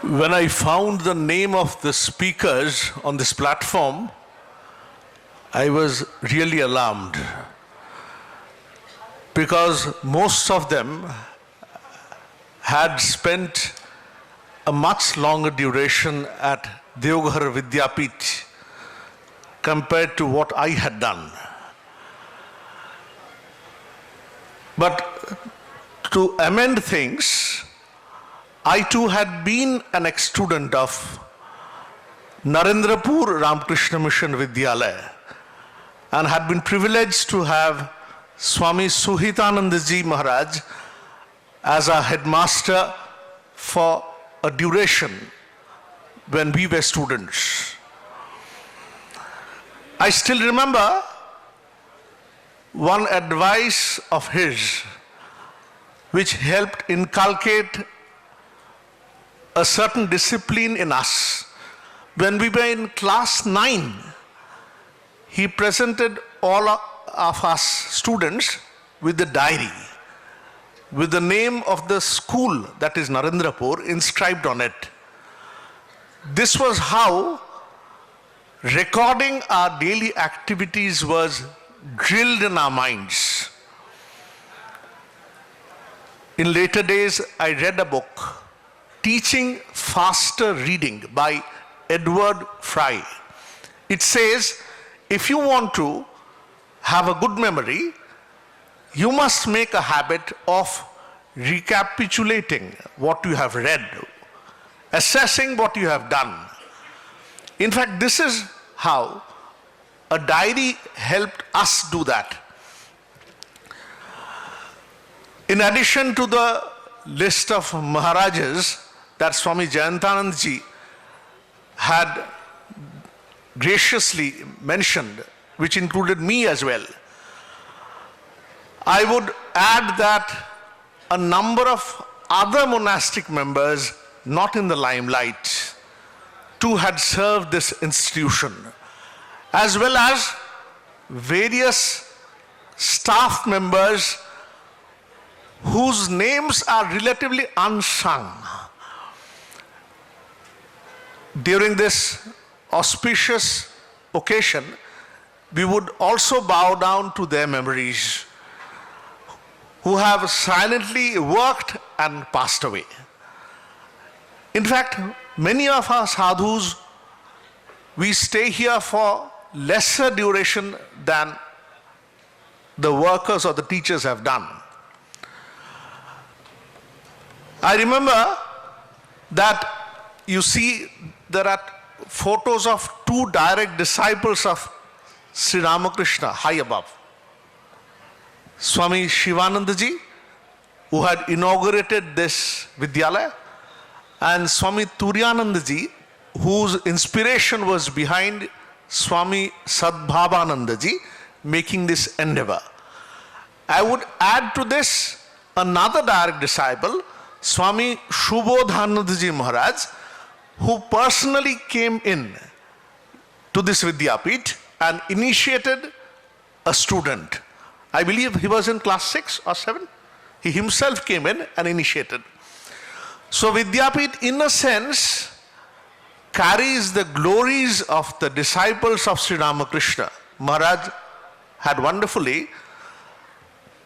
When I found the name of the speakers on this platform, I was really alarmed because most of them had spent a much longer duration at Deoghar Vidyapith compared to what I had done. But to amend things, I too had been an ex-student of Narendrapur Ramakrishna Mission Vidyalaya and had been privileged to have Swami Suhitanandaji Maharaj as our headmaster for a duration when we were students. I still remember one advice of his which helped inculcate a certain discipline in us. When we were in class 9, he presented all of us students with the diary, with the name of the school, that is Narendrapur, inscribed on it. This was how recording our daily activities was drilled in our minds. In later days, I read a book, Teaching Faster Reading by Edward Fry. It says, if you want to have a good memory, you must make a habit of recapitulating what you have read, assessing what you have done. In fact, this is how a diary helped us do that. In addition to the list of Maharajas that Swami Jayantanandji had graciously mentioned, which included me as well, I would add that a number of other monastic members, not in the limelight, too had served this institution, as well as various staff members whose names are relatively unsung. During this auspicious occasion, we would also bow down to their memories, who have silently worked and passed away. In fact, many of our sadhus, we stay here for lesser duration than the workers or the teachers have done. I remember that you see there are photos of two direct disciples of Sri Ramakrishna high above. Swami Shivanandaji, who had inaugurated this Vidyalaya, and Swami Turyanandaji, whose inspiration was behind Swami Sadbhavanandaji making this endeavor. I would add to this another direct disciple, Swami Shubodhanandaji Maharaj, who personally came in to this Vidyapith and initiated a student. I believe he was in class 6 or 7. He himself came in and initiated. So Vidyapith, in a sense, carries the glories of the disciples of Sri Ramakrishna. Maharaj had wonderfully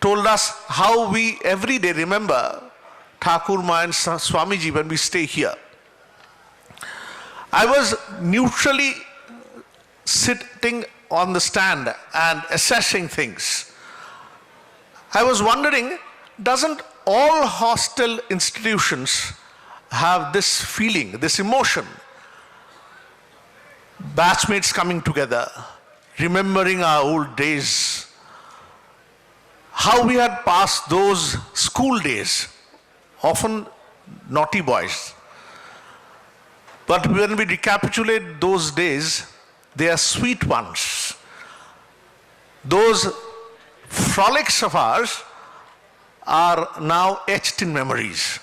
told us how we every day remember Thakurma and Swamiji when we stay here. I was neutrally sitting on the stand and assessing things. I was wondering, doesn't all hostel institutions have this feeling, this emotion? Batchmates coming together, remembering our old days, how we had passed those school days, often naughty boys. But when we recapitulate those days, they are sweet ones. Those frolics of ours are now etched in memories.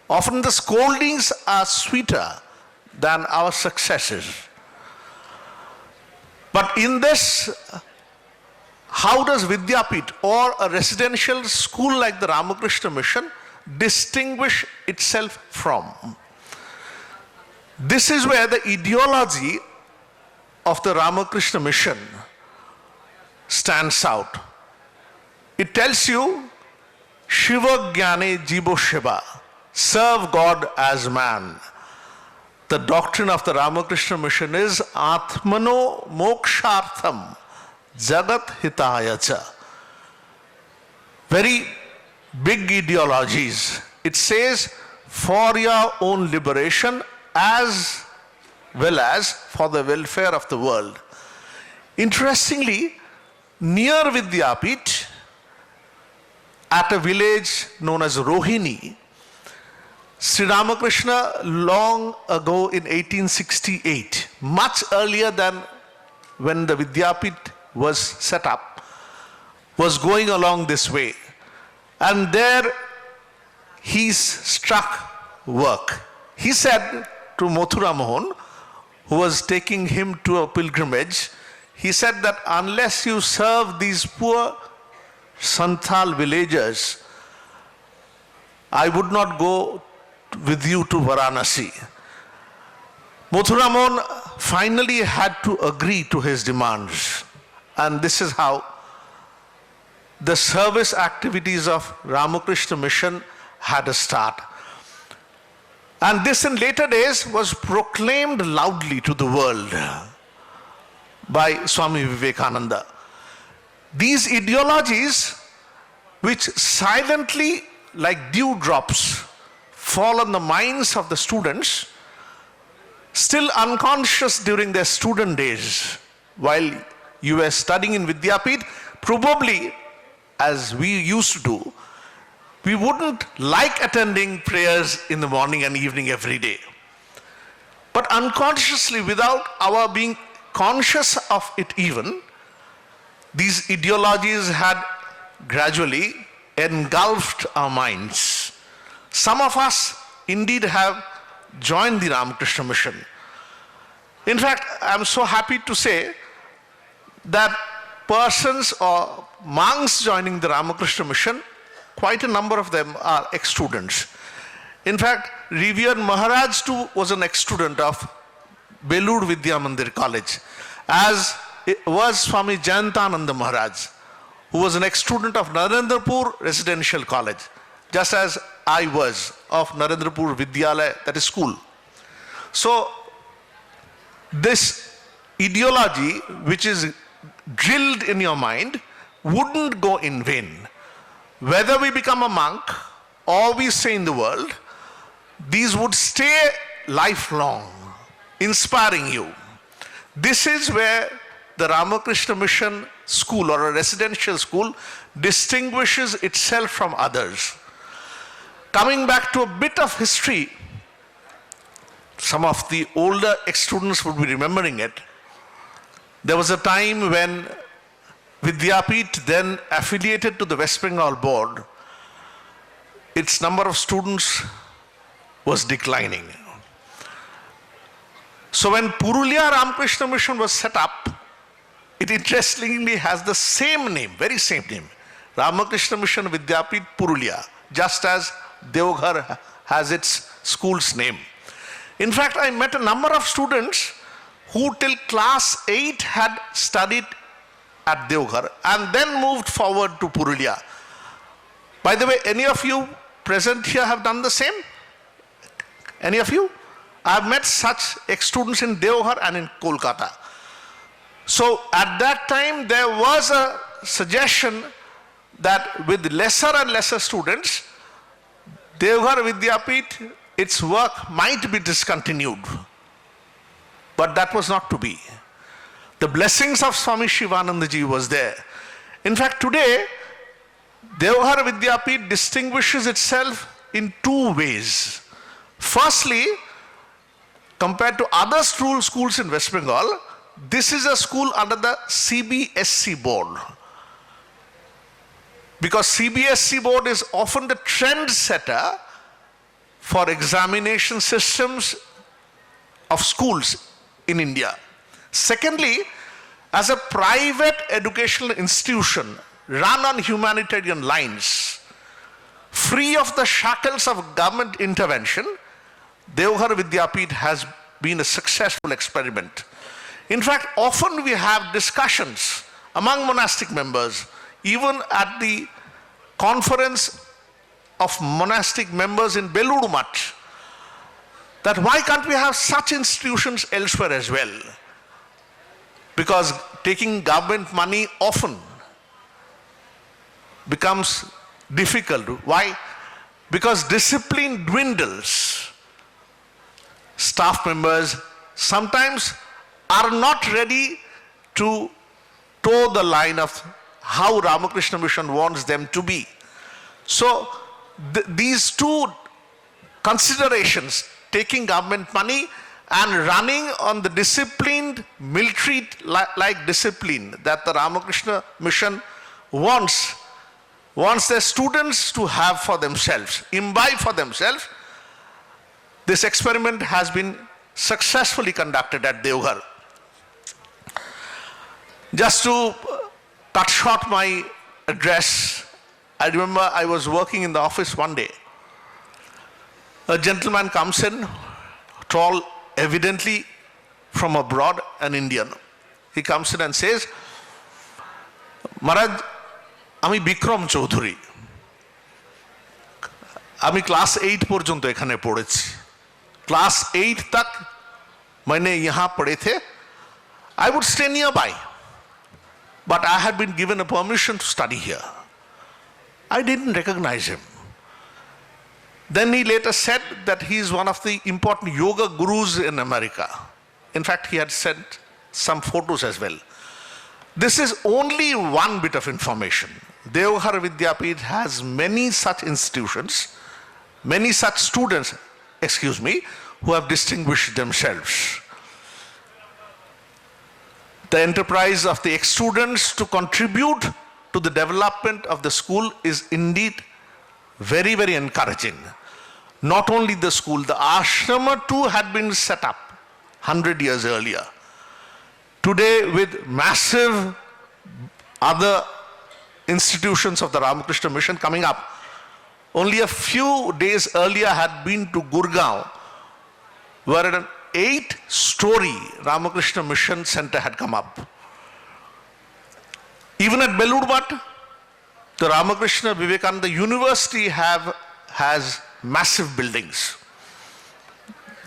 Often the scoldings are sweeter than our successes. But in this, how does Vidyapith or a residential school like the Ramakrishna Mission distinguish itself from? This is where the ideology of the Ramakrishna mission stands out. It tells you, Shiva Jnane Jibo Shiva, serve God as man. The doctrine of the Ramakrishna mission is Atmano Mokshartham Jagat Hitaya Cha. Very big ideologies. It says for your own liberation as well as for the welfare of the world. Interestingly, near Vidyapith, at a village known as Rohini, Sri Ramakrishna long ago in 1868, much earlier than when the Vidyapith was set up, was going along this way. And there he struck work. He said to Mathura Mohan, who was taking him to a pilgrimage, he said that unless you serve these poor Santhal villagers, I would not go with you to Varanasi. Mathura Mohan finally had to agree to his demands. And this is how the service activities of Ramakrishna mission had a start. And this in later days was proclaimed loudly to the world by Swami Vivekananda. These ideologies, which silently like dewdrops fall on the minds of the students, still unconscious during their student days, while you were studying in Vidyapith, probably as we used to do, we wouldn't like attending prayers in the morning and evening every day. But unconsciously, without our being conscious of it even, these ideologies had gradually engulfed our minds. Some of us indeed have joined the Ramakrishna mission. In fact, I'm so happy to say that persons or monks joining the Ramakrishna mission, quite a number of them are ex-students. In fact, revered Maharaj too was an ex-student of Belur Vidya Mandir College, as it was Swami Jayantananda Maharaj, who was an ex-student of Narendrapur Residential College, just as I was of Narendrapur Vidyalaya, that is school. So, this ideology which is drilled in your mind wouldn't go in vain. Whether we become a monk or we stay in the world, these would stay lifelong, inspiring you. This is where the Ramakrishna Mission school or a residential school distinguishes itself from others. Coming back to a bit of history, some of the older ex-students would be remembering it. There was a time when Vidyapith, then affiliated to the West Bengal board, its number of students was declining. So when Purulia Ramakrishna Mission was set up, it interestingly has the same name, very same name, Ramakrishna Mission Vidyapith Purulia, just as Deoghar has its school's name. In fact, I met a number of students who till class 8 had studied at Deoghar and then moved forward to Purulia. By the way, any of you present here have done the same? Any of you? I have met such ex-students in Deoghar and in Kolkata. So at that time there was a suggestion that with lesser and lesser students, Deoghar Vidyapith, its work might be discontinued. But that was not to be. The blessings of Swami Shivanandaji was there. In fact, today, Deoghar Vidyapith distinguishes itself in two ways. Firstly, compared to other schools in West Bengal, this is a school under the CBSE board. Because CBSE board is often the trend setter for examination systems of schools in India. Secondly, as a private educational institution run on humanitarian lines, free of the shackles of government intervention, Deoghar Vidyapith has been a successful experiment. In fact, often we have discussions among monastic members, even at the conference of monastic members in Beluru Math, that why can't we have such institutions elsewhere as well? Because taking government money often becomes difficult. Why? Because discipline dwindles. Staff members sometimes are not ready to toe the line of how Ramakrishna Mission wants them to be. So these two considerations, taking government money and running on the disciplined military-like discipline that the Ramakrishna Mission wants their students to have for themselves, imbibe for themselves. This experiment has been successfully conducted at Deoghar. Just to cut short my address, I remember I was working in the office one day. A gentleman comes in, tall, evidently from abroad, an Indian. He comes in and says, Maharaj, আমি বিক্রম চৌধুরী, আমি class 8 পর্যন্ত এখানে পড়েছি, class 8 तक मैंने यहाँ पढ़े थे. I would stay nearby, but I had been given a permission to study here. I didn't recognize him. Then he later said that he is one of the important yoga gurus in America. In fact, he had sent some photos as well. This is only one bit of information. Deoghar Vidyapith has many such institutions, many such students, who have distinguished themselves. The enterprise of the ex-students to contribute to the development of the school is indeed very, very encouraging. Not only the school, the ashrama too had been set up 100 years earlier. Today, with massive other institutions of the Ramakrishna Mission coming up, only a few days earlier had been to Gurgaon, where an 8-story Ramakrishna Mission Center had come up. Even at Beluru Math, the Ramakrishna Vivekananda University has massive buildings.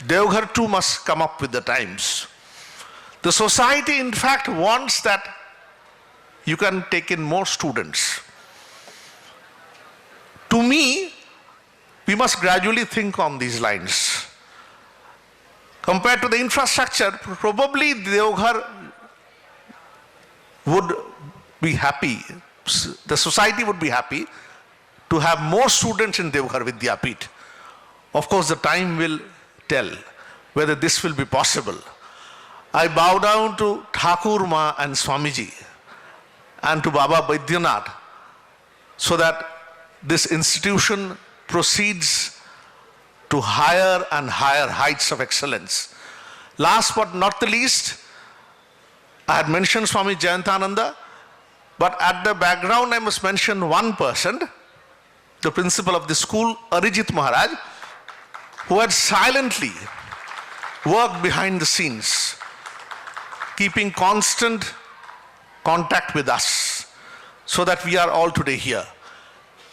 Deoghar too must come up with the times. The society, in fact, wants that you can take in more students. To me, we must gradually think on these lines. Compared to the infrastructure, probably Deoghar would be happy, the society would be happy to have more students in Deoghar Vidyapith. Of course, the time will tell whether this will be possible. I bow down to Thakur Ma and Swamiji and to Baba Vidyanath so that this institution proceeds to higher and higher heights of excellence. Last but not the least, I had mentioned Swami Jayantananda, but at the background I must mention one person, the principal of the school, Arijit Maharaj, who had silently worked behind the scenes, keeping constant contact with us, so that we are all today here.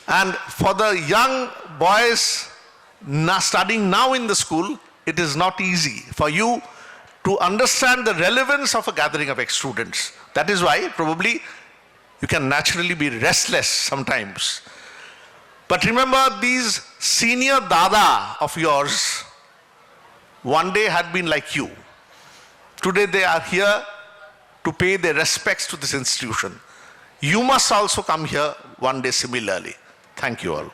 And for the young boys studying now in the school, it is not easy for you to understand the relevance of a gathering of ex-students. That is why probably you can naturally be restless sometimes. But remember, these senior dada of yours one day had been like you. Today they are here to pay their respects to this institution. You must also come here one day similarly. Thank you all.